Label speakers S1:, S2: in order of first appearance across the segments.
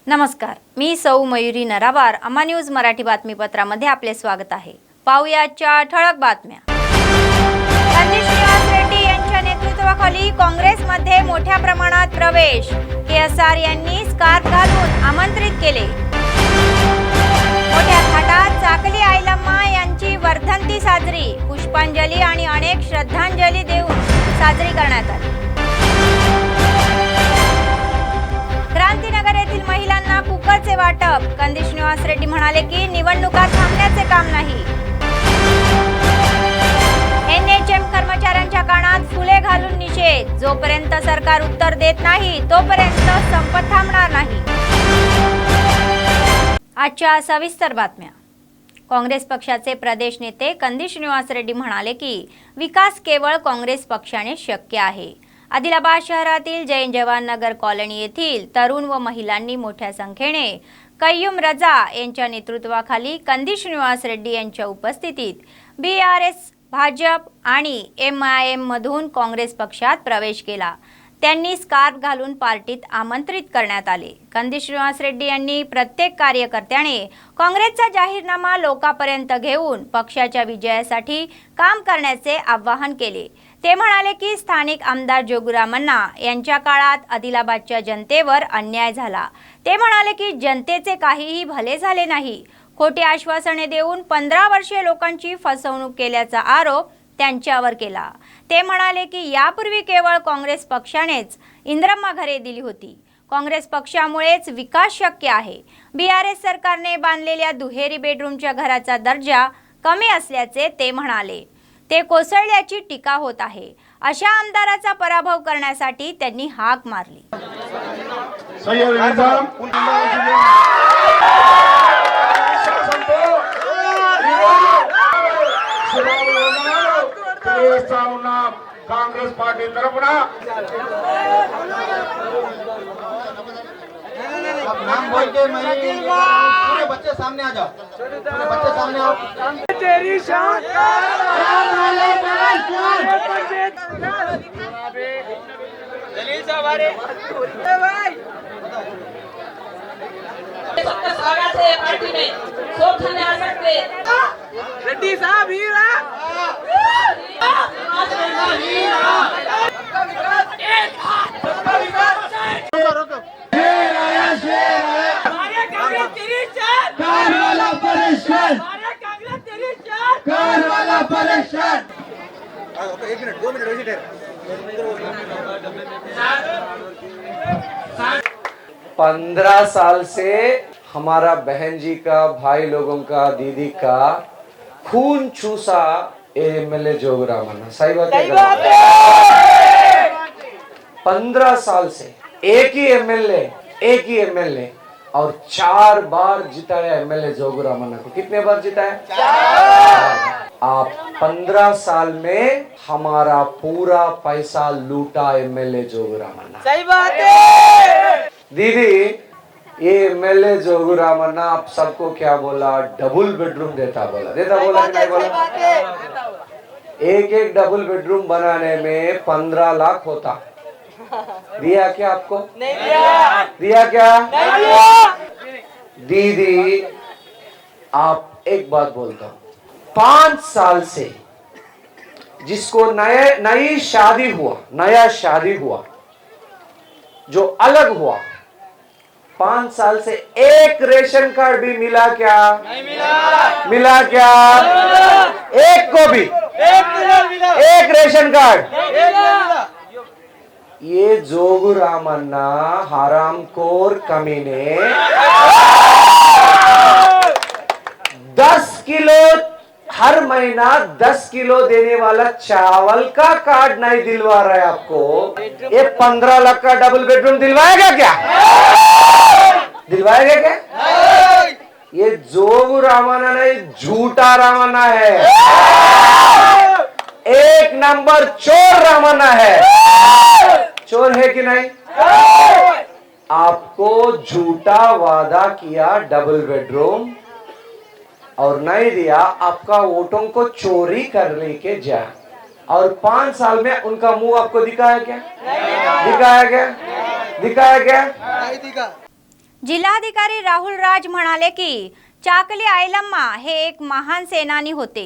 S1: नमस्कार, मी सौ मयुरी नरावार. अम्मा न्यूज मराठी बातमीपत्रामध्ये आपले स्वागत आहे. पाहूया आजच्या ठळक बातम्या. कंदिश निवास रेड्डी यांच्या नेतृत्वाखाली काँग्रेसमध्ये मोठ्या प्रमाणात प्रवेश. KSR यांनी स्कार्फ घालून आमंत्रित केले. मोठ्या थाटात चाकली आयलम्मा यांची वर्धंती साजरी. पुष्पांजली आणि अनेक श्रद्धांजली देऊन साजरी करण्यात आली. क्रांतीनगर येथील महिलांना कुकरचे वाटप. कंदिश निवास रेड्डी म्हणाले की निवडणुका थांबण्याचे काम नाही. NHM कर्मचाऱ्यांच्या कानात फुले घालून निषेध. जोपर्यंत सरकार उत्तर देत नाही तोपर्यंत संप थांबणार नाही. आजच्या सविस्तर बातम्या. काँग्रेस पक्षाचे प्रदेश नेते कंदिश निवास रेड्डी म्हणाले की विकास केवळ काँग्रेस पक्षाने शक्य आहे. आदिलाबाद शहरातील जैन जवान नगर कॉलनी येथील तरुण व महिलांनी मोठ्या संख्येने कय्यूम रजा यांच्या नेतृत्वाखाली कंदिश निवास रेड्डी यांच्या उपस्थितीत BRS, भाजप आणि MIM मधून काँग्रेस पक्षात प्रवेश केला. त्यांनी स्कार्फ घालून पार्टीत आमंत्रित करण्यात आले. कंदिश निवास रेड्डी यांनी प्रत्येक कार्यकर्त्याने काँग्रेसचा जाहीरनामा लोकांपर्यंत घेऊन पक्षाच्या विजयासाठी काम करण्याचे आवाहन केले. ते म्हणाले की स्थानिक आमदार जोगुरामण्णा यांच्या काळात आदिलाबादच्या जनतेवर अन्याय झाला. ते म्हणाले की जनतेचे काहीही भले झाले नाही. खोटी आश्वासने देऊन 15 वर्षे लोकांची फसवणूक केल्याचा आरोप त्यांच्यावर केला. ते म्हणाले की यापूर्वी केवळ काँग्रेस पक्षानेच इंदिरम्मा घरे दिली होती. काँग्रेस पक्षामुळेच विकास शक्य आहे. BRS सरकारने बांधलेल्या दुहेरी बेडरूमच्या घराचा दर्जा कमी असल्याचे ते म्हणाले. ते कोसळल्याची टीका होत आहे. अशा आमदाराचा पराभव करण्यासाठी त्यांनी हाक मारली.
S2: कांग्रेस पार्टी तरफ नाम बोल के पूरे बच्चे सामने आ जाओ. पूरे बच्चे सामने आओ. तेरी शान दलील सवारे
S3: स्वागत है पार्टी में. सब थाने आ सकते.
S4: रेड्डी साहब हीरा
S2: एक मिनट 2 मिनट विजिट है.
S5: 15 साल से हमारा बहन जी का, भाई लोगों का, दीदी का खून चूसा MLA जोगुरामण्णा. सही बात है. 15 साल से एक ही MLA और 4 बार जिताया MLA जोगुरामण्णा को. कितने बार जिताया? 4. आप 15 साल में हमारा पूरा पैसा लूटा MLA जोगुरामण्णा.
S4: सही बात है.
S5: दीदी, ये MLA जोगुरामण्णा आप सबको क्या बोला? डबल बेडरूम देता बोला कि नहीं बोला? एक डबल बेडरूम बनाने में 15 लाख होता. दिया क्या आपको?
S4: नहीं दिया.
S5: दिया क्या?
S4: नहीं दिया.
S5: दीदी, आप एक बात बोलता हूं, 5 साल से जिसको नया शादी हुआ जो अलग हुआ, 5 साल से एक रेशन कार्ड भी मिला क्या?
S4: नहीं मिला.
S5: मिला क्या? एक को भी एक रेशन कार्ड. ये जोगुरामण्णा हरामखोर कमीने 10 किलो हर महीना 10 किलो देने वाला चावल का कार्ड नहीं दिलवा रहा है आपको. ये 15 लाख का डबल बेडरूम दिलवाएगा क्या? दिलवाएगा क्या? ये जोगुरामण्णा नहीं, झूठा रामण्णा है. एक नंबर चोर रामण्णा है. चोर है कि नहीं? आपको झूठा वादा किया डबल बेडरूम और नहीं दिया. आपका वोटों को चोरी कर लेके जा और 5 साल में उनका मुंह आपको दिखाया क्या? दिखाया क्या?
S1: जिल्हाधिकारी राहुल राज म्हणाले की चाकली आयलम्मा हे एक महान सेनानी होते.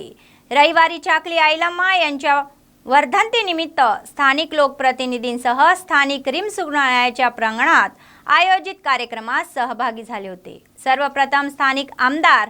S1: रविवारी चाकली आयलम्मा यांच्या वर्धंतीनिमित्त स्थानिक लोकप्रतिनिधींसह स्थानिक रिम्स रुग्णालयाच्या प्रांगणात आयोजित कार्यक्रमात सहभागी झाले होते. सर्वप्रथम स्थानिक आमदार,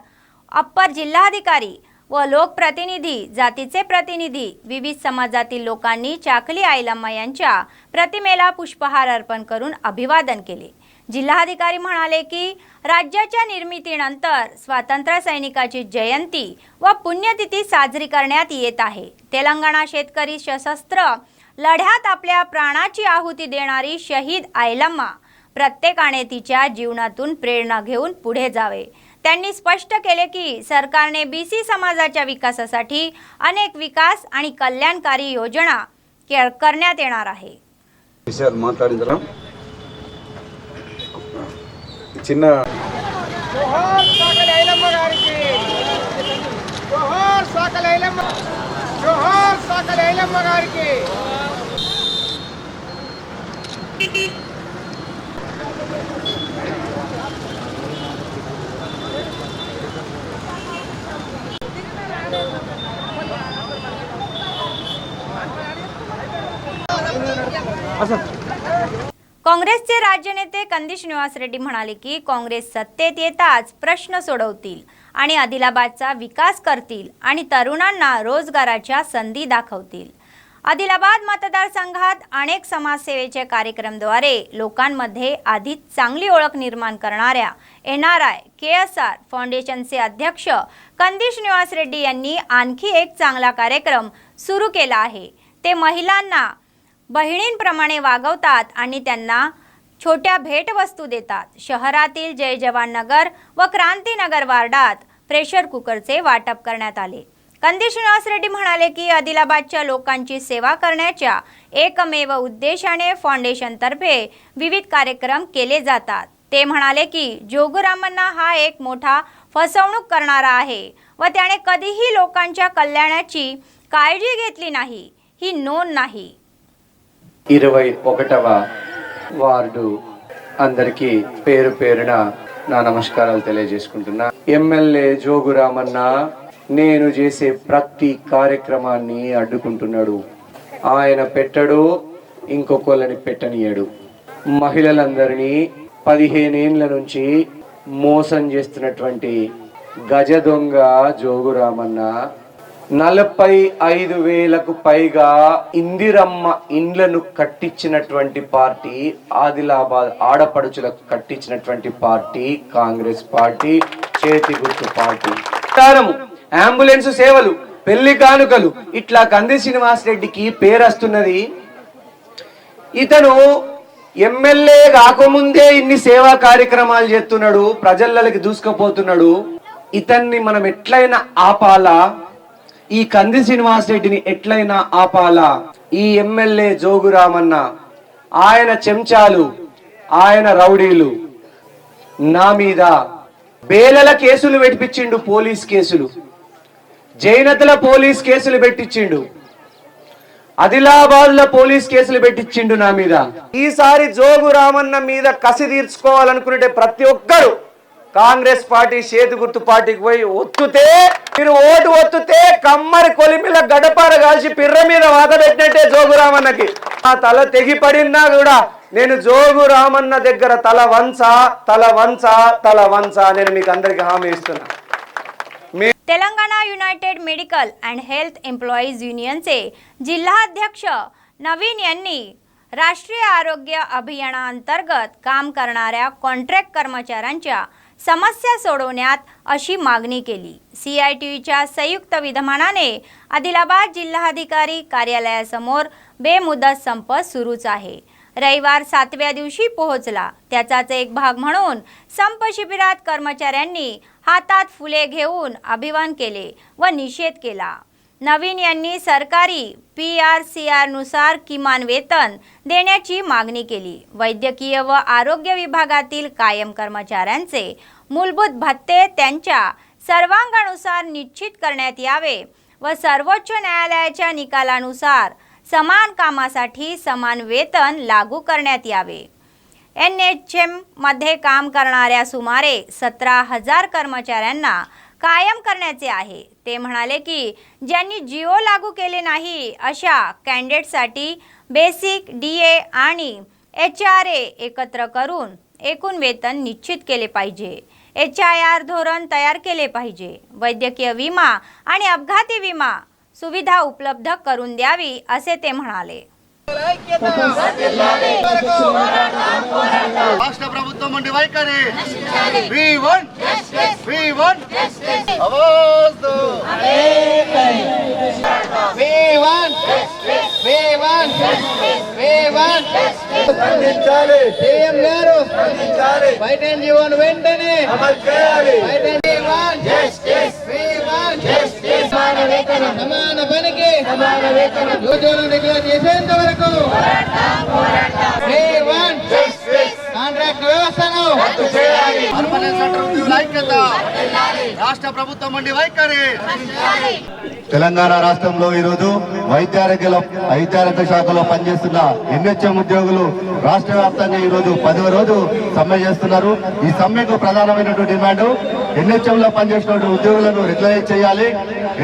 S1: अप्पर जिल्हाधिकारी व लोकप्रतिनिधी, जातीचे प्रतिनिधी, विविध समाजातील लोकांनी चाकली आयलम्मा यांच्या प्रतिमेला पुष्पहार अर्पण करून अभिवादन केले. जिल्हाधिकारी म्हणाले की राज्याच्या निर्मितीनंतर स्वातंत्र्य सैनिकाची जयंती व पुण्यतिथी साजरी करण्यात येत आहे. तेलंगणा शेतकरी सशस्त्र लढ्यात आपल्या प्राणाची आहुती देणारी शहीद आयलम्मा प्रत्येकाने तिच्या जीवनातून प्रेरणा घेऊन पुढे जावे. त्यांनी स्पष्ट केले की सरकारने बीसी समाजाच्या विकासासाठी अनेक विकास आणि कल्याणकारी योजना करण्यात येणार आहे.
S6: చిన్న
S4: जोहार साकल ऐलम्मा गारिकी जोहार साकल ऐलम्मा जोहार साकल ऐलम्मा गारिकी
S1: काँग्रेसचे राज्य नेते कंदी श्रीनिवास रेड्डी म्हणाले की काँग्रेस सत्तेत येताच प्रश्न सोडवतील आणि आदिलाबादचा विकास करतील आणि तरुणांना रोजगाराच्या संधी दाखवतील. आदिलाबाद मतदारसंघात अनेक समाजसेवेचे कार्यक्रमाद्वारे लोकांमध्ये आधीच चांगली ओळख निर्माण करणाऱ्या NRI KSR फाउंडेशनचे अध्यक्ष कंदी श्रीनिवास रेड्डी यांनी आणखी एक चांगला कार्यक्रम सुरू केला आहे. ते महिलांना बहिणींप्रमाणे वागवतात आणि त्यांना छोट्या भेटवस्तू देतात. शहरातील जय जवान नगर व क्रांतीनगर वार्डात प्रेशर कुकरचे वाटप करण्यात आले. कंदी श्रीनिवास रेड्डी म्हणाले की आदिलाबादच्या लोकांची सेवा करण्याच्या एकमेव उद्देशाने फाउंडेशनतर्फे विविध कार्यक्रम केले जातात. ते म्हणाले की जोगुरामन्ना हा एक मोठा फसवणूक करणारा आहे व त्याने कधीही लोकांच्या कल्याणाची काळजी घेतली नाही, ही नोंद नाही.
S5: 21వ వార్డు అందరికీ పేరు పేరున నా నమస్కారాలు తెలియజేసుకుంటున్నా. ఎమ్మెల్యే జోగురామన్న నేను చేసే ప్రతి కార్యక్రమాన్ని అడ్డుకుంటున్నాడు. ఆయన పెట్టడు, ఇంకొకళ్ళని పెట్టనియడు. మహిళలందరినీ 15 ఏళ్ల నుంచి మోసం చేస్తున్నటువంటి గజ దొంగ జోగురామన్న 45,000కు పైగా ఇందిరమ్మ ఇండ్లను కట్టించినటువంటి పార్టీ, ఆదిలాబాద్ ఆడపడుచులకు కట్టించినటువంటి పార్టీ కాంగ్రెస్ పార్టీ, చేతి గుర్తు పార్టీ. అంబులెన్స్ సేవలు, పెళ్లి కానుకలు, ఇట్లా కంది శ్రీనివాస్ రెడ్డికి పేరస్తున్నది. ఇతను ఎమ్మెల్యే కాకముందే ఇన్ని సేవా కార్యక్రమాలు చేస్తున్నాడు, ప్రజలకి దూసుకుపోతున్నాడు. ఇతన్ని మనం ఎట్లయినా ఆపాలా, ఈ కంది శ్రీనివాస్ రెడ్డిని ఎట్లయినా ఆపాలా. ఈ ఎమ్మెల్యే జోగురామన్న, ఆయన చెంచాలు, ఆయన రౌడీలు నా మీద బేలల కేసులు పెట్టించిండు, పోలీస్ కేసులు, జైనతల పోలీస్ కేసులు పెట్టించిండు, ఆదిలాబాద్ లో పోలీస్ కేసులు పెట్టించిండు నా మీద. ఈసారి జోగురామన్న మీద కసి తీర్చుకోవాలనుకునే ప్రతి ఒక్కరు కాంగ్రెస్ పార్టీ చేతి గుర్తు పార్టీకి పోయి ఒత్తుతే, మీరు ఓటు ఒత్తుతే కమ్మరి కొలిమిల గడపార కాల్చి పిర్ర మీద వాత పెట్టినట్టే జోగురామన్నకి. ఆ తల తెగి పడినా కూడా నేను జోగురామన్న దగ్గర తల వంచా నేను మీకు అందరికి హామీ ఇస్తున్నా.
S1: Telangana united medical and health employees युनियनचे जिल्हाध्यक्ष नवीन यांनी राष्ट्रीय आरोग्य अभियानाअंतर्गत काम करणाऱ्या कॉन्ट्रॅक्ट कर्मचाऱ्यांच्या समस्या सोडवण्यात अशी मागणी केली. CITUच्या संयुक्त विद्यमानाने आदिलाबाद जिल्हाधिकारी कार्यालयासमोर बेमुदत संप सुरूच आहे. रविवार 7व्या दिवशी पोहोचला. त्याचाच एक भाग म्हणून संप शिबिरात कर्मचाऱ्यांनी हातात फुले घेऊन अभिवादन केले व निषेध केला. नवीन यांनी सरकारी PRCR नुसार किमान वेतन देण्याची मागणी केली. वैद्यकीय व आरोग्य विभागातील कायम कर्मचाऱ्यांचे मूलभूत भत्ते त्यांच्या सर्वांगानुसार निश्चित करण्यात यावे व सर्वोच्च न्यायालयाच्या निकालानुसार समान कामासाठी समान वेतन लागू करण्यात यावे. NHM मध्ये काम करणाऱ्या सुमारे 17,000 कर्मचाऱ्यांना कायम करण्याचे आहे। ते म्हणाले की ज्यांनी जिओ लागू केले नाही अशा कॅन्डिडेटसाठी बेसिक, DA आणि HRA एकत्र करून एकूण वेतन निश्चित केले पाहिजे। HIR धोरण तयार केले पाहिजे। वैद्यकीय विमा आणि अपघाती विमा सुविधा उपलब्ध करून द्यावी असे ते म्हणाले।
S6: రాష్ట్ర ప్రభుత్వం మండి వైఖరి V1 आवाज दो V1
S2: స్పందించాలి
S6: సీఎం గారు
S2: స్పందించాలి
S6: వైటెన్ జీవన్ వెంటనే
S2: అమలు చేయాలి
S6: వైటెన్ జీవన్ V1 సమాన పనికి ఉద్యోగులు డిక్లేర్ చేసేంత వరకు V1 కాంట్రాక్ట్ వ్యవస్థను అర్బన్ సెంటర్ ఉద్యోగుల ఐక్యత రాష్ట్ర ప్రభుత్వం మండి వైఖరి తెలంగాణ రాష్ట్రంలో ఈరోజు వైద్యారోగ్య శాఖలో పనిచేస్తున్న NHM ఉద్యోగులు రాష్ట్ర వ్యాప్తంగా ఈరోజు 10వ రోజు సమ్మె చేస్తున్నారు। ఈ సమ్మెకు ప్రధానమైనటువంటి డిమాండ్ NHM లో పనిచేసిన ఉద్యోగులను రెగ్యులరైజ్ చేయాలి।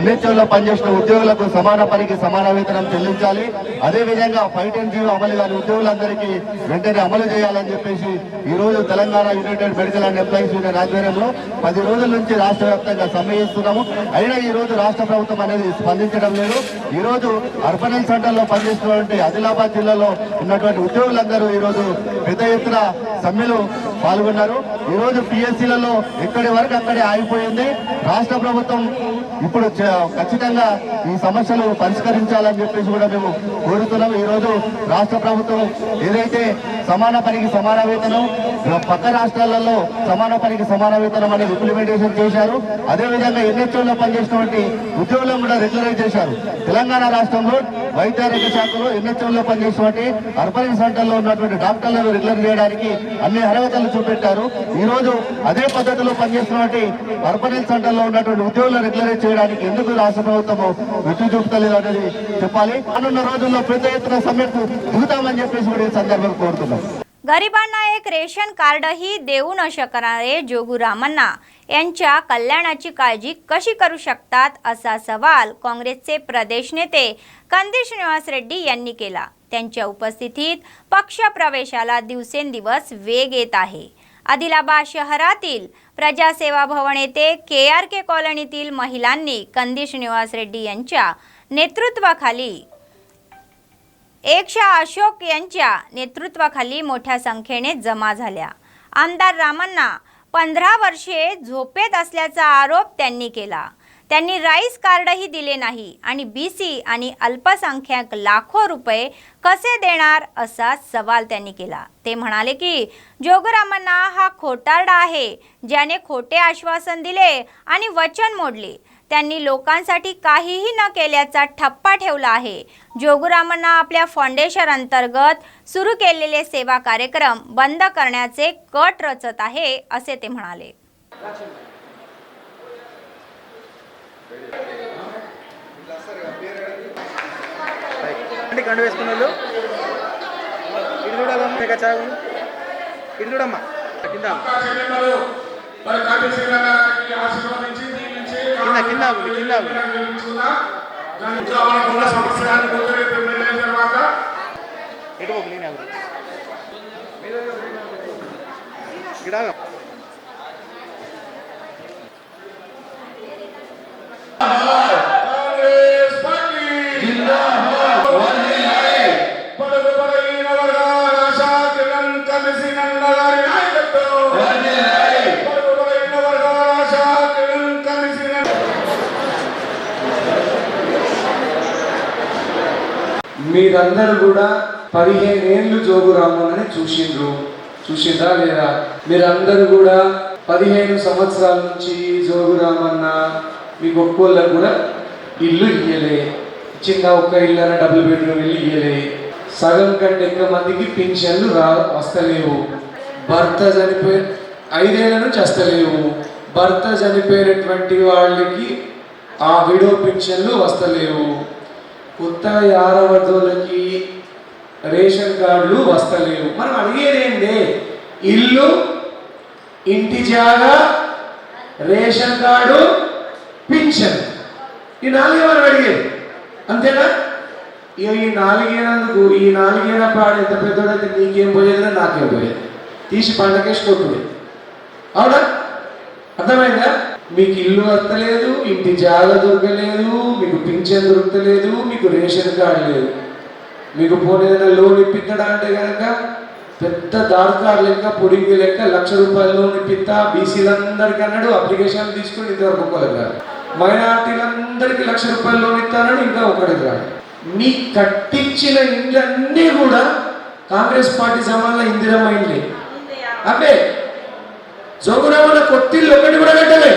S6: NHM లో పనిచేసిన ఉద్యోగులకు సమాన పనికి సమాన వేతనం చెల్లించాలి। అదేవిధంగా 510G అమలు కాని ఉద్యోగులందరికీ వెంటనే అమలు చేయాలని చెప్పేసి ఈ రోజు Telangana United medical and employees union ఆధ్వర్యంలో 10 రోజుల నుంచి రాష్ట్ర వ్యాప్తంగా సమ్మె చేస్తున్నాము। అయినా ఈ రోజు రాష్ట్ర ప్రభుత్వం అనేది స్పందించడం లేదు। ఈ రోజు అర్బన్ సెంటర్ లో పనిచేస్తున్నటువంటి ఆదిలాబాద్ జిల్లాలో ఉన్నటువంటి ఉద్యోగులందరూ ఈ రోజు పెద్ద ఎత్తున సమ్మెలో పాల్గొన్నారు। ఈ రోజు PSCలలో ఎక్కడి వరకు అక్కడే ఆగిపోయింది। రాష్ట్ర ప్రభుత్వం ఇప్పుడు ఖచ్చితంగా ఈ సమస్యలు పరిష్కరించాలని చెప్పేసి కూడా మేము కోరుతున్నాం। ఈ రోజు రాష్ట్ర ప్రభుత్వం ఏదైతే సమాన పనికి సమాన వేతనం పక్క రాష్ట్రాలలో సమాన పనికి సమాన వేతనం అనేది ఇంప్లిమెంటేషన్ చేశారు। అదేవిధంగా NHM లో పనిచేసినటువంటి ఉద్యోగులను కూడా రెగ్యులరైజ్ చేశారు। తెలంగాణ రాష్ట్రంలో వైద్యారోగ్య శాఖలో NHM లో పనిచేసినటువంటి అర్బన్ సెంటర్లో ఉన్నటువంటి డాక్టర్లను రెగ్యులర్ చేయడానికి అన్ని అర్హతలు చూపెట్టారు। ఈ రోజు అదే పద్ధతిలో పనిచేస్తున్నటువంటి అర్బన్ సెంటర్లో ఉన్నటువంటి ఉద్యోగులను రెగ్యులరైజ్ చేయడానికి ఎందుకు రాష్ట్ర ప్రభుత్వం రుచి చూపుతలేదు అనేది చెప్పాలి। రానున్న రోజుల్లో పెద్ద ఎత్తున సమ్మెకు దిగుతామని చెప్పేసి కూడా ఈ संदर्भात కోరుతున్నాం।
S1: गरिबांना एक रेशन कार्डही देऊ न शकणारे जोगुरामण्णा यांच्या कल्याणाची काळजी कशी करू शकतात असा सवाल काँग्रेसचे प्रदेश नेते कंदी श्रीनिवास रेड्डी यांनी केला। त्यांच्या उपस्थितीत पक्ष प्रवेशाला दिवसेंदिवस वेग येत आहे। आदिलाबाद शहरातील प्रजासेवा भवन येथे KRK कॉलनीतील महिलांनी कंदी श्रीनिवास रेड्डी यांच्या नेतृत्वाखाली एकशा अशोक यांच्या नेतृत्वाखाली मोठ्या संख्येने जमा झाल्या। आमदार रामण्णा 15 वर्षे झोपेत असल्याचा आरोप त्यांनी केला। त्यांनी राईस कार्डही दिले नाही आणि BC आणि अल्पसंख्याक लाखो रुपये कसे देणार असा सवाल त्यांनी केला। ते म्हणाले की जोगरामण्णा हा खोटारडा आहे, ज्याने खोटे आश्वासन दिले आणि वचन मोडले। त्यांनी लोकांसाठी काहीही न केल्याचा ठप्पा ठेवला आहे। जोगुरामण्णा आपल्या फाउंडेशन अंतर्गत सुरू केलेले सेवा कार्यक्रम बंद करण्याचे कट रचत आहे असे ते म्हणाले।
S5: మీరందరూ కూడా 15 ఏళ్ళు జోగురామన్నని చూసిండ్రా లేదా? మీరందరూ కూడా 15 సంవత్సరాల నుంచి జోగురామన్న మీకు ఒక్కోళ్ళకు కూడా ఇల్లు ఇయ్యలే, చిన్న ఒక్క ఇల్లు అన్న డబుల్ బెడ్రూమ్ ఇల్లు ఇయ్యలే, సగం కంటే ఎక్కువ మందికి పింఛన్లు వస్తలేవు, భర్త చనిపోయి 5 ఏళ్ల నుంచి వస్తలేవు, భర్త చనిపోయినటువంటి వాళ్ళకి ఆ విడో పింఛన్లు వస్తలేవు, కొత్త 6వ వధువులకి
S7: రేషన్ కార్డులు వస్తలేవు. మనం అడిగేది ఏంటి? ఇల్లు, ఇంటి జాగా, రేషన్ కార్డు, పింఛన్, ఈ నాలుగే మనం అడిగేది, అంతేనా? ఇక ఈ నాలుగేనందుకు ఈ నాలుగేనా పాడు ఎంత పెద్దోడైతే నీకేం పోయేది నాకేం పోయేది, తీసి పండకేసి కొట్టుడు. అవునా? అర్థమైందా? మీకు ఇల్లు వస్తలేదు, ఇంటి జాగా దొరకలేదు, మీకు పింఛన్ దొరకలేదు, మీకు రేషన్ కార్డు లేదు. మీకు పోనీ ఏదైనా లోన్ ఇప్పిస్తాడా అంటే కనుక పెద్ద దారుకారు లెక్క పొడిగి లెక్క ₹1,00,000 లోన్ ఇప్పిస్తా బీసీలందరికీ అన్నాడు. అప్లికేషన్ తీసుకుని ఇంతవరకు ఒక్కరికి రాడు. మైనార్టీలందరికీ ₹1,00,000 లోన్ ఇస్తానని ఇంకా ఒకరికి రాడు. మీ కట్టించిన ఇండ్లన్నీ కూడా కాంగ్రెస్ పార్టీ జమాన్లో ఇందిరమ్మ ఇండ్లే. అవే జోగురామన్న కొత్తిల్లు ఒక్కటి కూడా కట్టలే.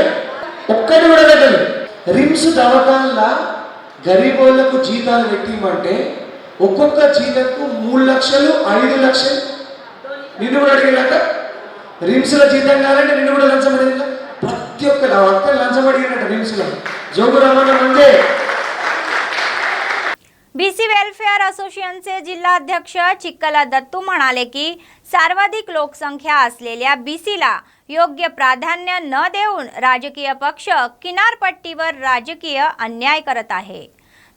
S7: రిమ్స్ దవాఖానలా గరీబ్ వాళ్ళకు జీతాలు పెట్టిమంటే ఒక్కొక్క జీతంకు 3 లక్షలు 5 లక్షలు. నిన్ను కూడా అడిగినట్ట రిమ్స్లో జీతం కావాలంటే నిన్ను కూడా లంచం అడిగిన ప్రతి ఒక్క అక్కడ లంచం అడిగినట్ట రిమ్స్లో. జోగురామన్న అంటే
S1: बीसी वेलफेअर असोसिएशनचे जिल्हाध्यक्ष चिक्कला दत्तू म्हणाले की सर्वाधिक लोकसंख्या असलेल्या बीसीला योग्य प्राधान्य न देऊन राजकीय पक्ष किनारपट्टीवर राजकीय अन्याय करत आहे.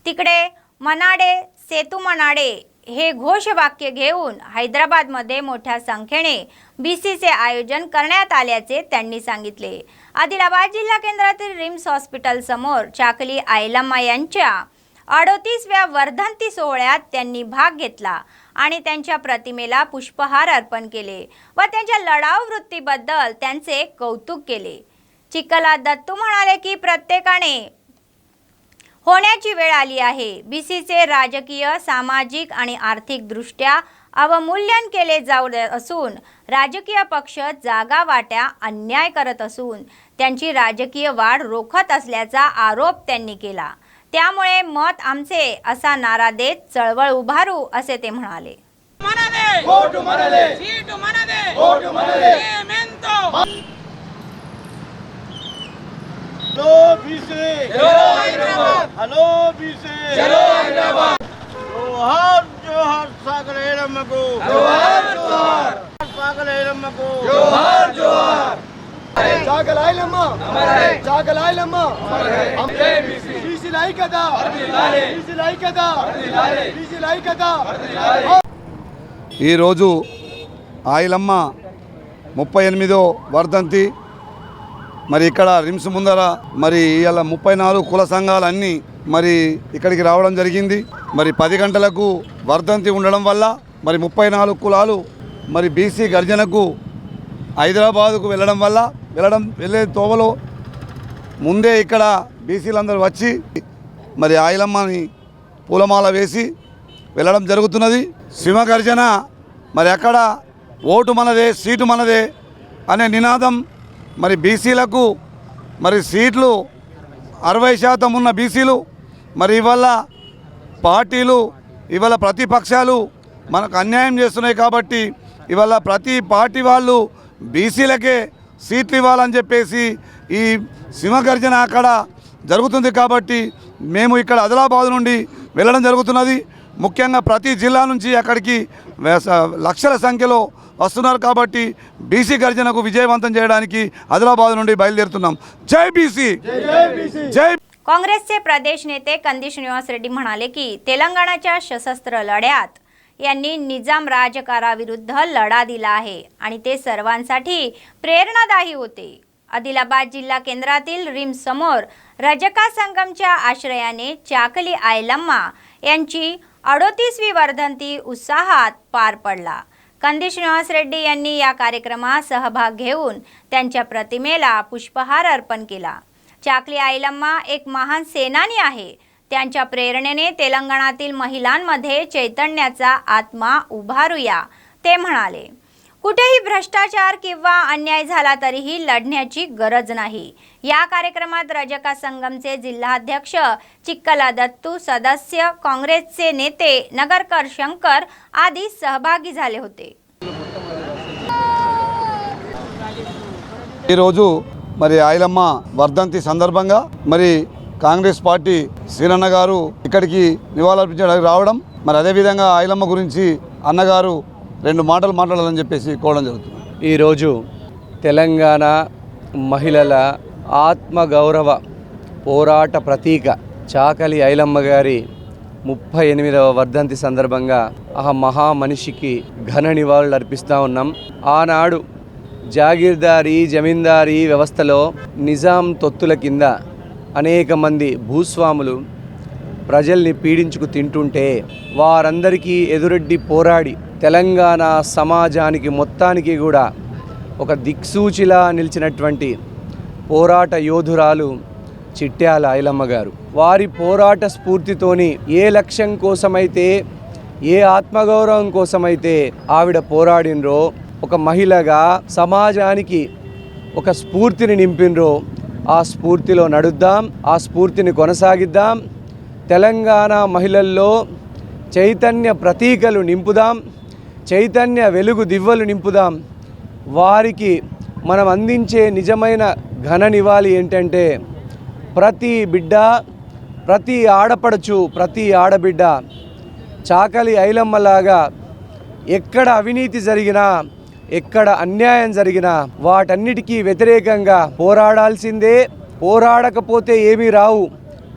S1: तिकडे मनाडे सेतू मनाडे हे घोषवाक्य घेऊन हैदराबादमध्ये मोठ्या संख्येने बीसीचे आयोजन करण्यात आल्याचे त्यांनी सांगितले. आदिलाबाद जिल्हा केंद्रातील रिम्स हॉस्पिटल समोर चाकली आयलम्मा यांच्या 38व्या वर्धंती सोहळ्यात त्यांनी भाग घेतला आणि त्यांच्या प्रतिमेला पुष्पहार अर्पण केले व त्यांच्या लढाऊ वृत्तीबद्दल त्यांचे कौतुक केले. चिक्कला दत्तू म्हणाले की प्रत्येकाने होण्याची वेळ आली आहे. बीसीचे राजकीय, सामाजिक आणि आर्थिक दृष्ट्या अवमूल्यन केले जात असून राजकीय पक्ष जागा वाट्या अन्याय करत असून त्यांची राजकीय वाढ रोखत असल्याचा आरोप त्यांनी केला. त्यामुळे मत आमचे असा नारा देत चळवळ उभारू असे ते म्हणाले.
S6: ఈరోజు ఆయిలమ్మ 38వ వర్ధంతి. మరి ఇక్కడ రిమ్స్ ముందర మరి ఇలా 34 కుల సంఘాలన్నీ మరి ఇక్కడికి రావడం జరిగింది. మరి 10 గంటలకు వర్ధంతి ఉండడం వల్ల మరి 34 కులాలు మరి బీసీ గర్జనకు హైదరాబాదుకు వెళ్ళే తోవలో ముందే ఇక్కడ బీసీలందరూ వచ్చి మరి ఆయిలమ్మని పూలమాల వేసి వెళ్ళడం జరుగుతున్నది. సింహగర్జన మరి అక్కడ ఓటు మనదే, సీటు మనదే అనే నినాదం. మరి బీసీలకు మరి సీట్లు 60% ఉన్న బీసీలు మరి ఇవాళ పార్టీలు ఇవాళ ప్రతిపక్షాలు మనకు అన్యాయం చేస్తున్నాయి. కాబట్టి ఇవాళ ప్రతి పార్టీ వాళ్ళు బీసీలకే సీట్లు ఇవ్వాలని చెప్పేసి ఈ సింహగర్జన అక్కడ జరుగుతుంది. కాబట్టి మేము ఇక్కడ ఆదిలాబాద్ నుండి వెళ్ళడం జరుగుతున్నది. ముఖ్యంగా ప్రతి జిల్లా నుంచి అక్కడికి లక్షల సంఖ్యలో వస్తున్నారు. కాబట్టి బీసీ గర్జనకు విజయవంతం చేయడానికి ఆదిలాబాద్ నుండి బయలుదేరుతున్నాం. జై బీసీ, జై.
S1: काँग्रेसचे प्रदेश नेते कंदी श्रीनिवास रेड्डी म्हणाले की तेलंगणाच्या सशस्त्र लढ्यात यांनी निजाम राजकाराविरुद्ध लढा दिला आहे आणि ते सर्वांसाठी प्रेरणादायी होते. आदिलाबाद जिल्हा केंद्रातील रिम्स समोर रजका संगमच्या आश्रयाने चाकली आयलम्मा यांची 38वी वर्धंती उत्साहात पार पडला. कंदी श्रीनिवास रेड्डी यांनी या कार्यक्रमात सहभाग घेऊन त्यांच्या प्रतिमेला पुष्पहार अर्पण केला. चाकली आयलम्मा एक महान सेनानी आहे. त्यांच्या प्रेरणेने तेलंगणातील महिलांमध्ये चैतन्याचा आत्मा उभारूया, ते म्हणाले. कुठेही भ्रष्टाचार किंवा अन्याय झाला तरीही लढण्याची गरज नाही. या कार्यक्रमात रजका संगमचे जिल्हाध्यक्ष चिक्कला दत्तू, सदस्य, काँग्रेसचे नेते नगरकर शंकर आदी सहभागी झाले होते.
S6: ఈరోజు మరి ఆయిలమ్మ వర్ధంతి సందర్భంగా మరి కాంగ్రెస్ పార్టీ సీనన్న గారు ఇక్కడికి నివాళులర్పించడానికి రావడం మరి అదేవిధంగా ఐలమ్మ గురించి అన్నగారు 2 మాటలు మాట్లాడాలని చెప్పేసి కోవడం జరుగుతుంది.
S5: ఈరోజు తెలంగాణ మహిళల ఆత్మగౌరవ పోరాట ప్రతీక చాకలి ఐలమ్మ గారి 38వ వర్ధంతి సందర్భంగా ఆ మహామనిషికి ఘన నివాళులు అర్పిస్తూ ఉన్నాం. ఆనాడు జాగీర్దారీ జమీందారీ వ్యవస్థలో నిజాం తొత్తుల కింద అనేక మంది భూస్వాములు ప్రజల్ని పీడించుకు తింటుంటే వారందరికీ ఎదురెడ్డి పోరాడి తెలంగాణ సమాజానికి మొత్తానికి కూడా ఒక దిక్సూచిలా నిలిచినటువంటి పోరాట యోధురాలు చిట్యాల ఐలమ్మ గారు. వారి పోరాట స్ఫూర్తితోని ఏ లక్ష్యం కోసమైతే ఏ ఆత్మగౌరవం కోసమైతే ఆవిడ పోరాడినరో, ఒక మహిళగా సమాజానికి ఒక స్ఫూర్తిని నింపినరో ఆ స్ఫూర్తిలో నడుద్దాం, ఆ స్ఫూర్తిని కొనసాగిద్దాం. తెలంగాణ మహిళల్లో చైతన్య ప్రతీకలు నింపుదాం, చైతన్య వెలుగు దివ్వలు నింపుదాం. వారికి మనం అందించే నిజమైన ఘన నివాళి ఏంటంటే ప్రతి బిడ్డ, ప్రతి ఆడపడుచు, ప్రతి ఆడబిడ్డ చాకలి ఐలమ్మలాగా ఎక్కడ అవినీతి జరిగినా, ఎక్కడ అన్యాయం జరిగినా వాటన్నిటికీ వ్యతిరేకంగా పోరాడాల్సిందే. పోరాడకపోతే ఏమీ రావు.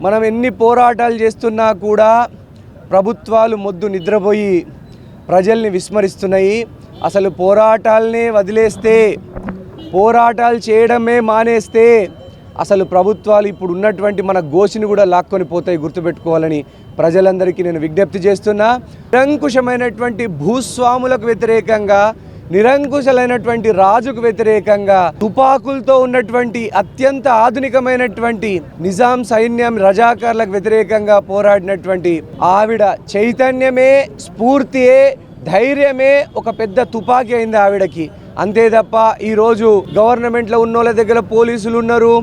S5: మనం ఎన్ని పోరాటాలు చేస్తున్నా కూడా ప్రభుత్వాలు మొద్దు నిద్రపోయి ప్రజల్ని విస్మరిస్తున్నాయి. అసలు పోరాటాలనే వదిలేస్తే, పోరాటాలు చేయడమే మానేస్తే అసలు ప్రభుత్వాలు ఇప్పుడు ఉన్నటువంటి మన గోసిని కూడా లాక్కొని పోతాయి. గుర్తుపెట్టుకోవాలని ప్రజలందరికీ నేను విజ్ఞప్తి చేస్తున్నా. నిరంకుశమైనటువంటి భూస్వాములకు వ్యతిరేకంగా, నిరంకుశలైనటువంటి రాజుకు వ్యతిరేకంగా తుపాకులతో ఉన్నటువంటి అత్యంత ఆధునికమైనటువంటి నిజాం సైన్యం రజాకార్లకు వ్యతిరేకంగా పోరాడినటువంటి ఆవిడ చైతన్యమే, స్ఫూర్తియే, ధైర్యమే ఒక పెద్ద తుపాకీ అయింది ఆవిడకి. అంతే తప్ప ఈరోజు గవర్నమెంట్లో ఉన్న వాళ్ళ దగ్గర పోలీసులు ఉన్నారు,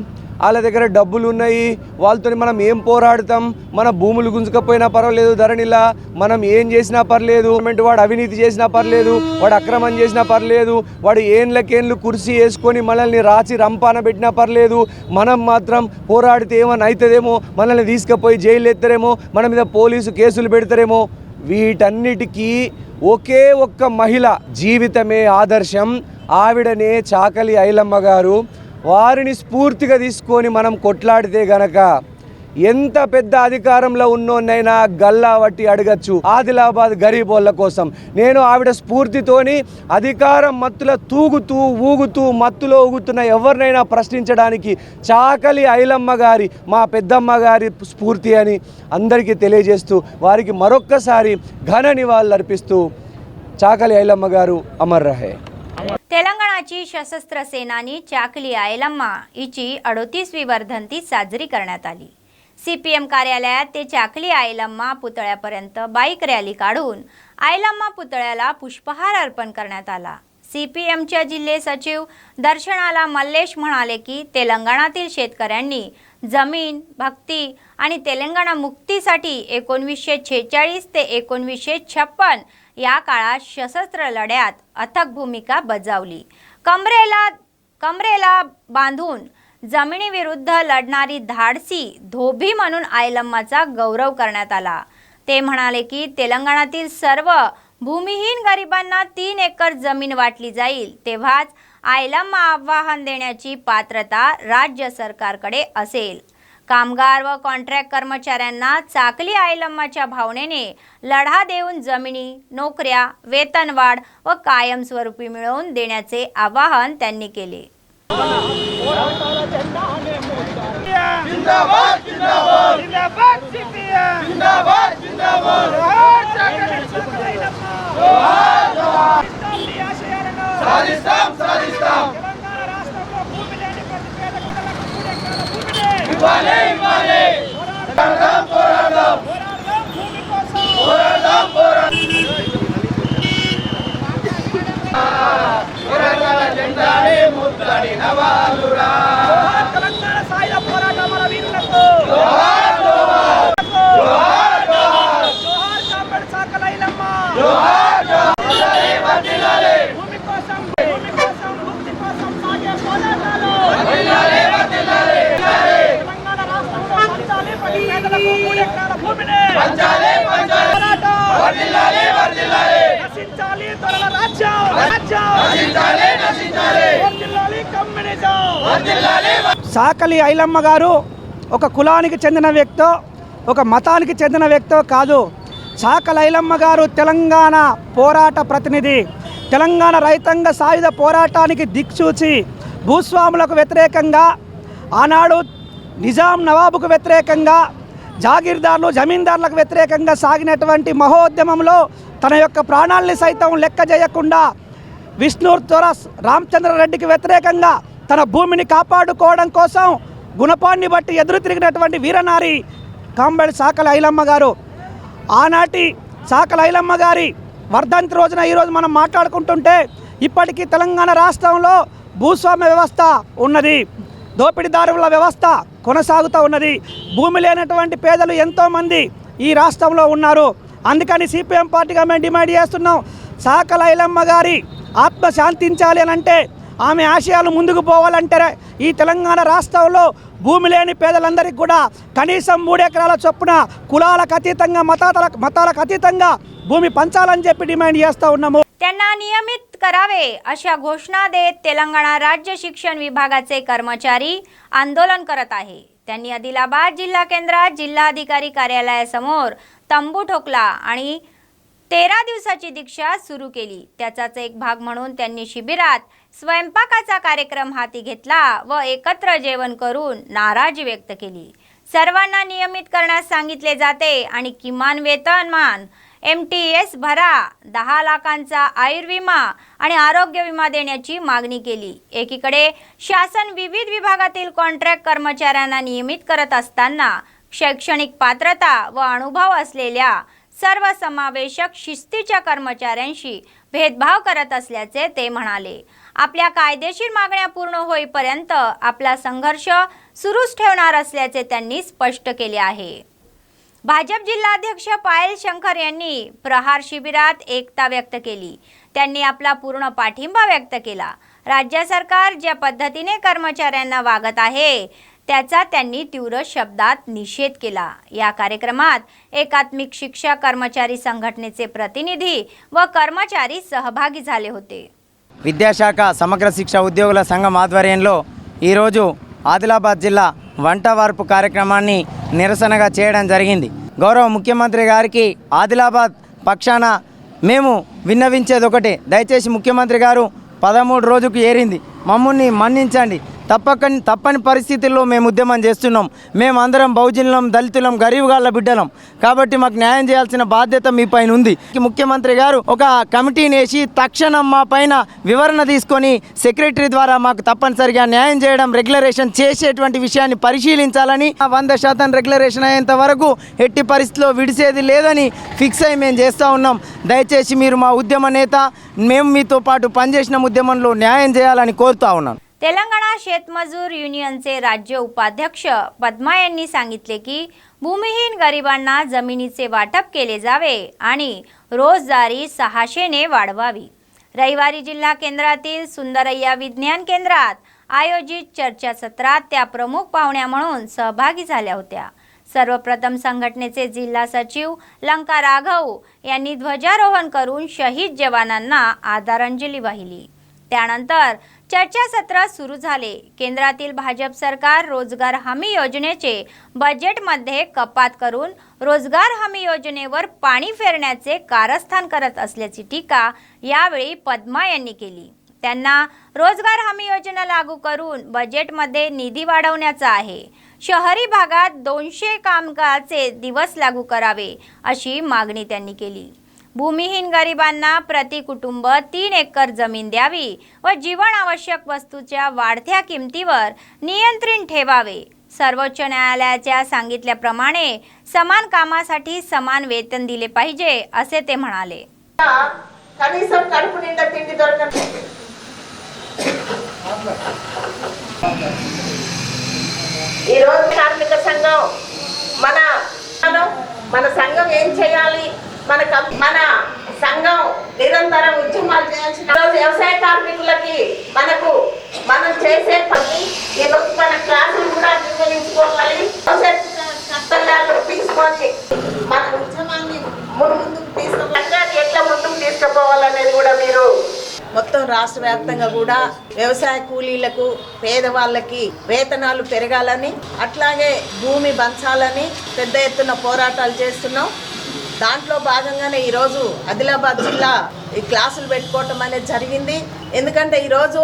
S5: వాళ్ళ దగ్గర డబ్బులు ఉన్నాయి, వాళ్ళతో మనం ఏం పోరాడతాం? మన భూములు గుంజుకపోయినా పర్వాలేదు, ధరణిలా మనం ఏం చేసినా పర్లేదు, వాడు అవినీతి చేసినా పర్లేదు, వాడు అక్రమం చేసినా పర్లేదు, వాడు ఏండ్లకేండ్లు కుర్చీ వేసుకొని మనల్ని రాచి రంపాన పెట్టినా పర్లేదు, మనం మాత్రం పోరాడితే ఏమని అవుతుందేమో, మనల్ని తీసుకుపోయి జైలు ఎత్తారేమో, మన మీద పోలీసు కేసులు పెడతారేమో. వీటన్నిటికీ ఒకే ఒక్క మహిళ జీవితమే ఆదర్శం. ఆవిడనే చాకలి ఐలమ్మ గారు. వారిని స్ఫూర్తిగా తీసుకొని మనం కొట్లాడితే గనక ఎంత పెద్ద అధికారంలో ఉన్నోన్నైనా గల్లా వట్టి అడగచ్చు. ఆదిలాబాద్ గరీబోళ్ళ కోసం నేను ఆవిడ స్ఫూర్తితోని అధికారం మత్తులో తూగుతూ ఊగుతూ మత్తులో ఊగుతున్న ఎవరినైనా ప్రశ్నించడానికి చాకలి ఐలమ్మ గారి, మా పెద్దమ్మ గారి స్ఫూర్తి అని అందరికీ తెలియజేస్తూ వారికి మరొక్కసారి ఘన निवाళులు अर्पिस्तू चाकली ऐलम्मा गारू अमर रहे.
S1: तेलंगणाची सशस्त्र सेनानी चाकली ऐलम्मा हिची 38वी वर्धंती साजरी करण्यात आली. CPM कार्यालयात ते चाकली ऐलम्मा पुतळ्यापर्यंत बाईक रॅली काढून ऐलम्मा पुतळ्याला पुष्पहार अर्पण करण्यात आला. CPMच्या जिल्हे सचिव दर्शनाला मल्लेश म्हणाले की तेलंगणातील शेतकऱ्यांनी जमीन, भक्ती आणि तेलंगणा मुक्तीसाठी 1946 ते 1956 या काळात सशस्त्र लढ्यात अथक भूमिका बजावली. कमरेला बांधून जमिनीविरुद्ध लढणारी धाडसी धोबी म्हणून ऐलम्माचा गौरव करण्यात आला. ते म्हणाले की तेलंगणातील सर्व भूमिहीन गरिबांना 3 एकर जमीन वाटली जाईल, तेव्हाच ऐलम्मा आव्हान देण्याची पात्रता राज्य सरकारकडे असेल. कामगार व कॉन्ट्रॅक्ट कर्मचाऱ्यांना चाकली ऐलम्माच्या भावनेने लढा देऊन जमिनी, नोकऱ्या, वेतनवाढ व कायमस्वरूपी मिळवून देण्याचे आवाहन त्यांनी केले.
S4: నశించాలి దొరల రాజ్యం వర్ధిల్లాలి కమ్యూనిజం. సాకలి ఐలమ్మ గారు ఒక కులానికి చెందిన వ్యక్తో ఒక మతానికి చెందిన వ్యక్తో కాదు. సాకలి ఐలమ్మ గారు తెలంగాణ పోరాట ప్రతినిధి. తెలంగాణ రైతాంగ సాయుధ పోరాటానికి దిక్సూచి భూస్వాములకు వ్యతిరేకంగా ఆనాడు నిజాం నవాబుకు వ్యతిరేకంగా జాగీర్దార్లు జమీందారులకు వ్యతిరేకంగా సాగినటువంటి మహోద్యమంలో తన యొక్క ప్రాణాలని సైతం లెక్క చేయకుండా విష్ణూర్ త్వర రామచంద్రారెడ్డికి వ్యతిరేకంగా తన భూమిని కాపాడుకోవడం కోసం గుణపాన్ని బట్టి ఎదురు తిరిగినటువంటి వీరనారి కాంబేడ్ సాకలి ఐలమ్మ గారు. ఆనాటి సాకలి ఐలమ్మ గారి వర్ధంతి రోజున ఈరోజు మనం మాట్లాడుకుంటుంటే ఇప్పటికీ తెలంగాణ రాష్ట్రంలో భూస్వామ్య వ్యవస్థ ఉన్నది, దోపిడీదారుల వ్యవస్థ కొనసాగుతూ ఉన్నది. భూమి లేనటువంటి పేదలు ఎంతోమంది ఈ రాష్ట్రంలో ఉన్నారు. అందుకని సిపిఎం పార్టీగా మేము డిమాండ్ చేస్తున్నాం, సాకలి ఐలమ్మ గారి ఆత్మ శాంతించాలి అని అంటే, ఆమె ఆశయాలు ముందుకు పోవాలంటే ఈ తెలంగాణ రాష్ట్రంలో భూమి లేని పేదలందరికీ కూడా కనీసం 3 ఎకరాల చొప్పున కులాలకు अतीతంగా మతాలకు अतीతంగా भूमी पंचाలని చెప్పి डिमांड చేస్తూ ఉన్నాము.
S1: त्यांना नियमित करावे अशा घोषणा देत तेलंगणा राज्य शिक्षण विभागाचे कर्मचारी आंदोलन करत आहे. त्यांनी आदिलाबाद जिल्हा केंद्रात जिल्हाधिकारी कार्यालयासमोर तंबू ठोकला आणि 13 दिवसाची दीक्षा सुरू केली. त्याचाच एक भाग म्हणून त्यांनी शिबिरात स्वयंपाकाचा कार्यक्रम हाती घेतला व एकत्र जेवण करून नाराजी व्यक्त केली. सर्वांना नियमित करण्यास सांगितले जाते आणि किमान वेतनमान MTS भरा, 10 लाखांचा आयुर्विमा आणि आरोग्य विमा देण्याची मागणी केली. एकीकडे शासन विविध विभागातील कॉन्ट्रॅक्ट कर्मचाऱ्यांना नियमित करत असताना शैक्षणिक पात्रता व अनुभव असलेल्या सर्वसमावेशक शिस्तीच्या कर्मचाऱ्यांशी भेदभाव करत असल्याचे ते म्हणाले. आपल्या कायदेशीर मागण्या पूर्ण होईपर्यंत आपला संघर्ष सुरूच ठेवणार असल्याचे त्यांनी स्पष्ट केले आहे. भाजप जिल्हाध्यक्ष पायल शंकर यांनी प्रहार शिबिरात एकता व्यक्त केली. त्यांनी आपला पूर्ण पाठिंबा व्यक्त केला. राज्य सरकार ज्या पद्धतीने कर्मचाऱ्यांना वागत आहे त्याचा त्यांनी तीव्र शब्दात निषेध केला. या कार्यक्रमात एकात्मिक शिक्षक कर्मचारी संघटनेचे प्रतिनिधी व कर्मचारी सहभागी झाले होते.
S8: విద్యాశాఖ సమగ్ర శిక్ష ఉద్యోగుల సంఘం ఆధ్వర్యంలో ఈరోజు ఆదిలాబాద్ జిల్లా వంట వార్పు కార్యక్రమాన్ని నిరసనగా చేయడం జరిగింది. గౌరవ ముఖ్యమంత్రి గారికి ఆదిలాబాద్ పక్షాన మేము విన్నవించేది ఒకటే, దయచేసి ముఖ్యమంత్రి గారు 13 రోజుకు ఏరింది, మమ్మల్ని మన్నించండి. తప్పని పరిస్థితుల్లో మేము ఉద్యమం చేస్తున్నాం. మేమందరం బహుజనులం, దళితులం, గరీబుగాళ్ళ బిడ్డలం. కాబట్టి మాకు న్యాయం చేయాల్సిన బాధ్యత మీ పైన ఉంది. ముఖ్యమంత్రి గారు ఒక కమిటీని వేసి తక్షణం మా పైన వివరణ తీసుకొని సెక్రటరీ ద్వారా మాకు తప్పనిసరిగా న్యాయం చేయడం, రెగ్యులరేషన్ చేసేటువంటి విషయాన్ని పరిశీలించాలని, 100% రెగ్యులరేషన్ అయ్యేంత వరకు ఎట్టి పరిస్థితిలో విడిసేది లేదని ఫిక్స్ అయి మేము చేస్తూ ఉన్నాం. దయచేసి మీరు మా ఉద్యమ నేత, మేము మీతో పాటు పనిచేసిన ఉద్యమంలో న్యాయం చేయాలని కోరుతా ఉన్నాను.
S1: तेलंगणा शेतमजूर युनियनचे राज्य उपाध्यक्ष पद्मा यांनी सांगितले की भूमिहीन गरिबांना जमिनीचे वाटप केले जावे आणि रोजगारी 600ने वाढवावी. रविवारी जिल्हा केंद्रातील सुंदरय्या विज्ञान केंद्रात आयोजित चर्चासत्रात त्या प्रमुख पाहुण्या म्हणून सहभागी झाल्या होत्या. सर्वप्रथम संघटनेचे जिल्हा सचिव लंका राघव यांनी ध्वजारोहण करून शहीद जवानांना आदरांजली वाहिली. त्यानंतर चर्चासत्र सुरू झाले. केंद्रातील भाजप सरकार रोजगार हमी योजनेचे बजेटमध्ये कपात करून रोजगार हमी योजनेवर पाणी फेरण्याचे कारस्थान करत असल्याची टीका यावेळी पद्मा यांनी केली. त्यांना रोजगार हमी योजना लागू करून बजेटमध्ये निधी वाढवण्याचा आहे. शहरी भागात 200 कामगाराचे दिवस लागू करावे अशी मागणी त्यांनी केली. भूमिहीन गरिबांना प्रति कुटुंब 3 एकर जमीन द्यावी व जीवन आवश्यक वस्तूच्या वाढत्या किमतीवर नियंत्रण ठेवावे. सर्वोच्च न्यायालयाच्या सांगितल्याप्रमाणे समान कामासाठी समान वेतन दिले पाहिजे असे ते म्हणाले.
S3: కనీసం కడుపు నిండా తిండి దొరకదు. ఈ రోజు కార్మిక సంఘం మన సంఘం ఏం చేయాలి, మన సంఘం నిరంతరం ఉద్యమాలు చేయాల్సిన వ్యవసాయ కార్మికులకి మనం చేసే పని ఈ రోజు మన క్లాసులు కూడా నిర్వహించుకోవాలి. తీసుకొని మన ఉద్యమాన్ని ముందుకు తీసుకు రాష్ట్ర వ్యాప్తంగా కూడా వ్యవసాయ కూలీలకు పేదవాళ్ళకి వేతనాలు పెరగాలని అట్లాగే భూమి పంచాలని పెద్ద ఎత్తున పోరాటాలు చేస్తున్నాం. దాంట్లో భాగంగానే ఈరోజు ఆదిలాబాద్ జిల్లా ఈ క్లాసులు పెట్టుకోవటం అనేది జరిగింది. ఎందుకంటే ఈరోజు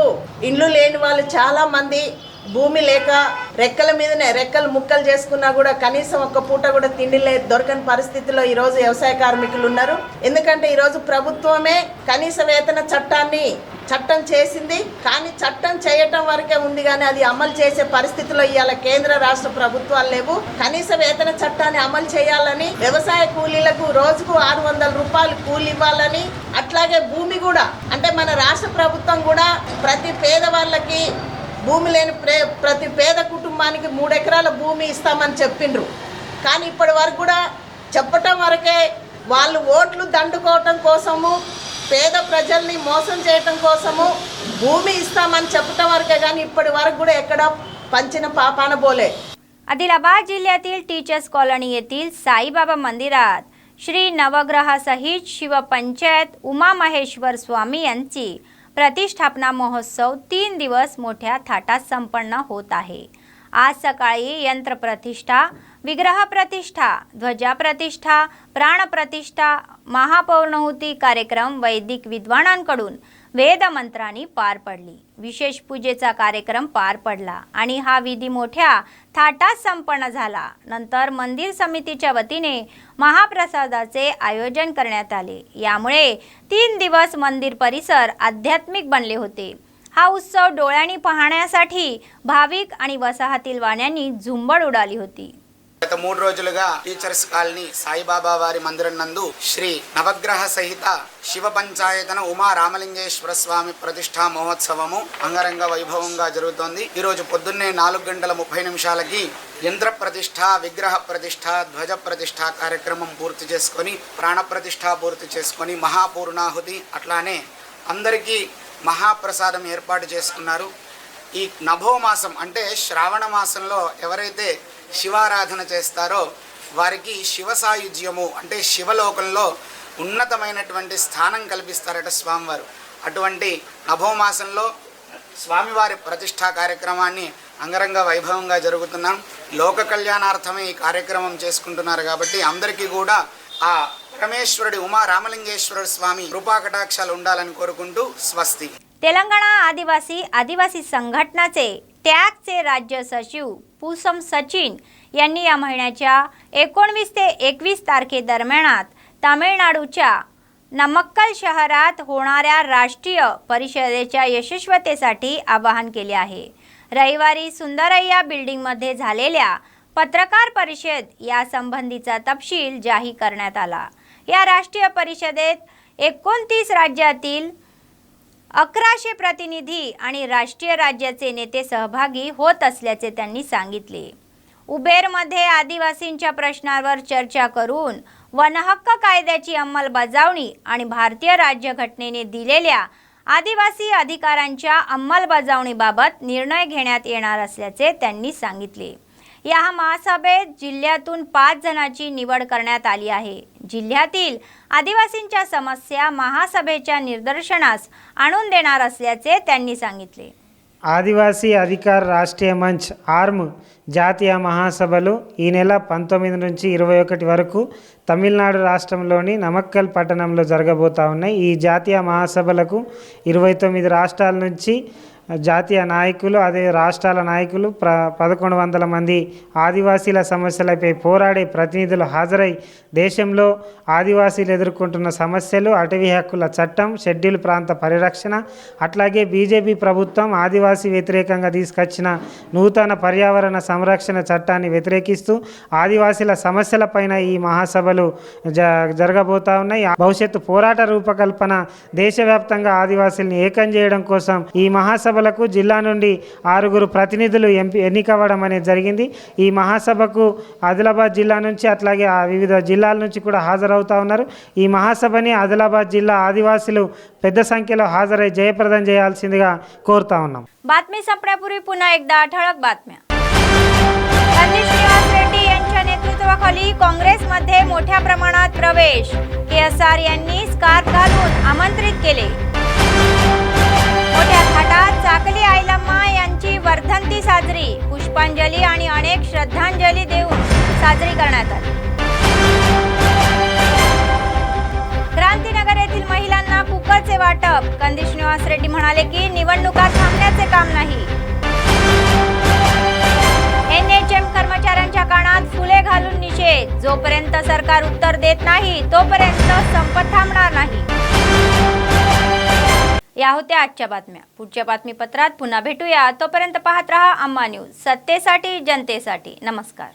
S3: ఇండ్లు లేని వాళ్ళు చాలామంది భూమి లేక రెక్కల మీదనే రెక్కలు ముక్కలు చేసుకున్నా కూడా కనీసం ఒక్క పూట కూడా తిండి దొరకని పరిస్థితిలో ఈరోజు వ్యవసాయ కార్మికులు ఉన్నారు. ఎందుకంటే ఈరోజు ప్రభుత్వమే కనీస వేతన చట్టం చేసింది, కానీ చట్టం చేయటం వరకే ఉంది, కానీ అది అమలు చేసే పరిస్థితిలో ఇవాళ కేంద్ర రాష్ట్ర ప్రభుత్వాలు లేవు. కనీస వేతన చట్టాన్ని అమలు చేయాలని, వ్యవసాయ కూలీలకు రోజుకు 600 రూపాయలు కూలి ఇవ్వాలని, అట్లాగే భూమి కూడా అంటే మన రాష్ట్ర ప్రభుత్వం కూడా ప్రతి పేదవాళ్ళకి భూమి లేని ప్రతి పేద కుటుంబానికి 3 ఎకరాల భూమి ఇస్తామని చెప్పిండ్రు. కానీ ఇప్పటి వరకు కూడా చెప్పటం వరకే, వాళ్ళు ఓట్లు దండుకోవటం కోసము పేద ప్రజల్ని మోసం చేయటం కోసము భూమి ఇస్తామని చెప్పటం वरके కానీ इప్పటి वरक కూడా ఎక్కడ पंचिन पापान बोले।
S1: आदिलाबाद जिल्ह्यातील टीचर्स कॉलनी येथील साईबाबा मंदिरात श्री नवग्रहासहित शिवपंचायत उमा महेश्वर स्वामी यांची प्रतिष्ठापना महोत्सव 3 दिवस मोठ्या थाटात संपन्न होत आहे। आज सकाळी यंत्र प्रतिष्ठा, विग्रह प्रतिष्ठा, ध्वजा प्रतिष्ठा, प्राण प्रतिष्ठा, महापौर्णहुती कार्यक्रम वैदिक विद्वानांकडून वेद मंत्रांनी पार पडली। विशेष पूजेचा कार्यक्रम पार पडला आणि हा विधी मोठ्या थाटात संपन्न झाला। नंतर मंदिर समितीच्या वतीने महाप्रसादाचे आयोजन करण्यात आले। यामुळे 3 दिवस मंदिर परिसर आध्यात्मिक बनले होते। हा उत्सव डोळ्यांनी पाहण्यासाठी भाविक आणि वसाहतील वाण्यांनी झुंबड उडाली होती।
S9: గత 3 రోజులుగా టీచర్స్ కాలనీ సాయిబాబా వారి మందిరం నందు శ్రీ నవగ్రహ సహిత శివ పంచాయతన ఉమా రామలింగేశ్వర స్వామి ప్రతిష్ఠా మహోత్సవము అంగరంగ వైభవంగా జరుగుతోంది। ఈ రోజు పొద్దున్నే 4:30 యంత్ర ప్రతిష్ఠ, విగ్రహ ప్రతిష్ఠ, ధ్వజ ప్రతిష్ఠ కార్యక్రమం పూర్తి చేసుకొని ప్రాణ ప్రతిష్ఠ పూర్తి చేసుకొని మహాపూర్ణాహుతి అట్లానే అందరికీ మహాప్రసాదం ఏర్పాటు చేసుకున్నారు। ఈ నభోమాసం అంటే శ్రావణ మాసంలో ఎవరైతే శివారాధన చేస్తారో వారికి శివ సాయుజ్యము అంటే శివలోకంలో ఉన్నతమైనటువంటి స్థానం కల్పిస్తారట స్వామివారు। అటువంటి నభోమాసంలో స్వామివారి ప్రతిష్ఠా కార్యక్రమాన్ని అంగరంగ వైభవంగా జరుగుతున్నాం। లోక కళ్యాణార్థమే ఈ కార్యక్రమం చేసుకుంటున్నారు కాబట్టి అందరికీ కూడా ఆ పరమేశ్వరుడి ఉమా రామలింగేశ్వర స్వామి కృపాకటాక్షాలు ఉండాలని కోరుకుంటూ స్వస్తి।
S1: तेलंगणा आदिवासी संघटनाचे टॅगचे राज्य सचिव पूसम सचिन यांनी या महिन्याच्या 19 ते 21 तारखेदरम्यान तामिळनाडूच्या नमक्कल शहरात होणाऱ्या राष्ट्रीय परिषदेच्या यशस्वीतेसाठी आवाहन केले आहे। रविवारी सुंदरय्या बिल्डिंगमध्ये झालेल्या पत्रकार परिषद या संबंधीचा तपशील जाहीर करण्यात आला। या राष्ट्रीय परिषदेत 29 राज्यातील 1100 प्रतिनिधी आणि राष्ट्रीय राज्याचे नेते सहभागी होत असल्याचे त्यांनी सांगितले। उबेरमध्ये आदिवासींच्या प्रश्नांवर चर्चा करून वनहक्क कायद्याची अंमलबजावणी आणि भारतीय राज्यघटनेने दिलेल्या आदिवासी अधिकारांच्या अंमलबजावणीबाबत निर्णय घेण्यात येणार असल्याचे त्यांनी सांगितले। या महासभेत जिल्ह्यातून 5 जणांची निवड करण्यात आली आहे। जिल्ह्यातील आदिवासींच्या समस्या महासभेच्या निदर्शनास आणून देणार असल्याचे त्यांनी सांगितले।
S10: ఆదివాసీ అధికార రాష్ట్రీయ మంచ్ ఆర్మ్ జాతీయ మహాసభలు ఈ నెల 19 నుంచి 21 వరకు తమిళనాడు రాష్ట్రంలోని నమక్కల్ పట్టణంలో జరగబోతా ఉన్నాయి। ఈ జాతీయ మహాసభలకు 29 రాష్ట్రాల నుంచి జాతీయ నాయకులు అదే రాష్ట్రాల నాయకులు 1100 మంది ఆదివాసీల సమస్యలపై పోరాడే ప్రతినిధులు హాజరై దేశంలో ఆదివాసీలు ఎదుర్కొంటున్న సమస్యలు, అటవీ హక్కుల చట్టం, షెడ్యూల్ ప్రాంత పరిరక్షణ, అట్లాగే బీజేపీ ప్రభుత్వం ఆదివాసీ వ్యతిరేకంగా తీసుకొచ్చిన నూతన పర్యావరణ సంరక్షణ చట్టాన్ని వ్యతిరేకిస్తూ ఆదివాసీల సమస్యలపైన ఈ మహాసభలు జరగబోతా ఉన్నాయి। భవిష్యత్తు పోరాట రూపకల్పన దేశవ్యాప్తంగా ఆదివాసీలను ఏకం చేయడం కోసం ఈ మహాసభ జిల్లా నుండి 6 ప్రతినిధులు ఎన్నికవ్వడం అనేది జరిగింది। ఈ మహాసభకు ఆదిలాబాద్ జిల్లా నుంచి అట్లాగే వివిధ జిల్లాల నుంచి కూడా హాజరవుతా ఉన్నారు। ఈ మహాసభని ఆదిలాబాద్ జిల్లా ఆదివాసీలు పెద్ద సంఖ్యలో హాజరై జయప్రదం చేయాల్సిందిగా కోరుతా ఉన్నాం।
S1: बातमी संपण्यापूर्वी पुन्हा एकदा ठळक बातम्या। कंदिश निवास रेड्डी यांच्या नेतृत्वाखाली काँग्रेसमध्ये मोठ्या प्रमाणात प्रवेश, केएसआर यांनी स्कार्फ घालून आमंत्रित केले। घाटात चाकली आयलम्मा यांची वर्धंती साजरी, पुष्पांजली आणि अनेक श्रद्धांजली देऊन साजरी करण्यात आली. क्रांतीनगर येथील महिलांना कुकरचे वाटप, कंदी श्रीनिवास रेड्डी म्हणाले की निवडणुका थांबण्याचे काम नाही. NHM कर्मचाऱ्यांच्या कानात फुले घालून निषेध, जोपर्यंत सरकार उत्तर देत नाही तोपर्यंत संप थांबणार नाही. या होत्या आजच्या बातम्या. पुढच्या बातमीपत्रात पुन्हा भेटूया. तोपर्यंत पाहत रहा अम्मा न्यूज, सत्तेसाठी जनतेसाठी. नमस्कार.